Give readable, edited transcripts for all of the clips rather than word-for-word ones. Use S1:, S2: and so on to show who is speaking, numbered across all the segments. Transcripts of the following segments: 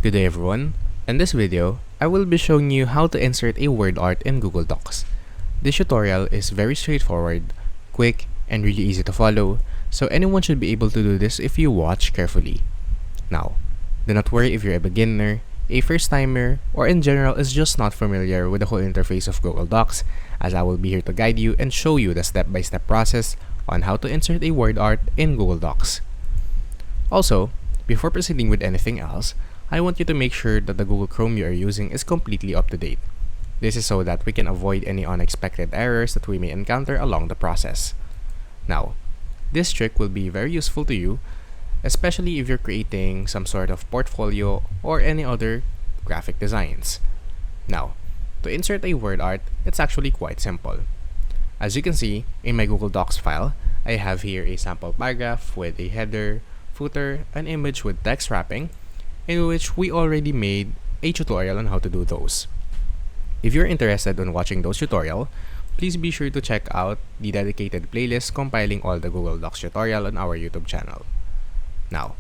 S1: Good day everyone. In this video, I will be showing you how to insert a word art in Google Docs. This tutorial is very straightforward, quick, and really easy to follow, so anyone should be able to do this if you watch carefully. Now, do not worry if you're a beginner, a first-timer, or in general is just not familiar with the whole interface of Google Docs, as I will be here to guide you and show you the step-by-step process on how to insert a word art in Google Docs. Also, before proceeding with anything else, I want you to make sure that the Google Chrome you are using is completely up to date. This is so that we can avoid any unexpected errors that we may encounter along the process. Now, this trick will be very useful to you, especially if you're creating some sort of portfolio or any other graphic designs. Now, to insert a word art, it's actually quite simple. As you can see, in my Google Docs file, I have here a sample paragraph with a header, footer, an image with text wrapping, in which we already made a tutorial on how to do those. If you're interested in watching those tutorials, please be sure to check out the dedicated playlist compiling all the Google Docs tutorial on our YouTube channel. Now,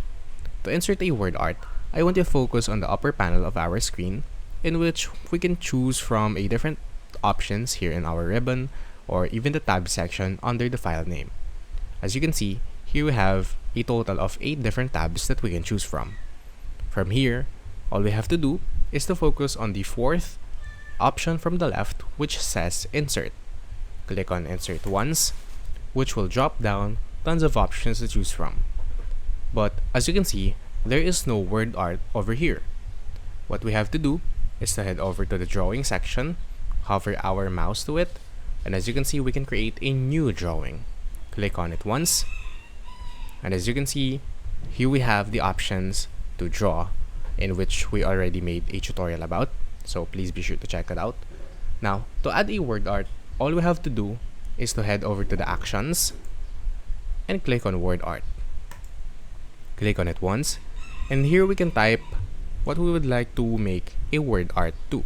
S1: to insert a word art, I want you to focus on the upper panel of our screen, in which we can choose from a different options here in our ribbon or even the tab section under the file name. As you can see, here we have a total of 8 different tabs that we can choose from. From here, all we have to do is to focus on the fourth option from the left, which says Insert. Click on Insert once, which will drop down tons of options to choose from. But as you can see, there is no word art over here. What we have to do is to head over to the drawing section, hover our mouse to it, and as you can see, we can create a new drawing. Click on it once, and as you can see, here we have the options to draw, in which we already made a tutorial about, so please be sure to check it out. Now, to add a word art, all we have to do is to head over to the actions and click on word art. Click on it once, and here we can type what we would like to make a word art to.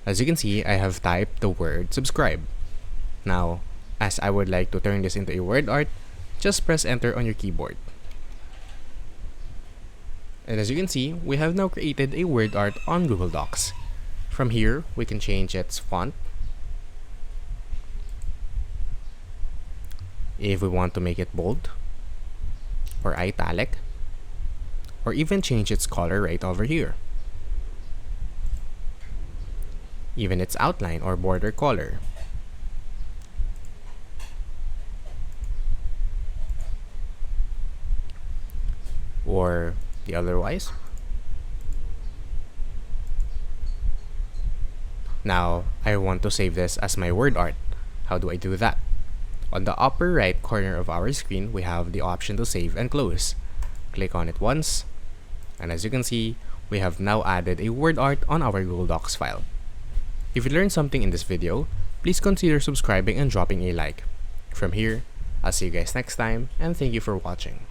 S1: As you can see, I have typed the word subscribe. Now, as I would like to turn this into a word art, just press enter on your keyboard. And as you can see, we have now created a word art on Google Docs. From here, we can change its font. If we want to make it bold, or italic, or even change its color right over here. Even its outline or border color. Or the otherwise. Now, I want to save this as my word art. How do I do that? On the upper right corner of our screen, we have the option to save and close. Click on it once, and as you can see, we have now added a word art on our Google Docs file. If you learned something in this video, please consider subscribing and dropping a like. From here, I'll see you guys next time, and thank you for watching.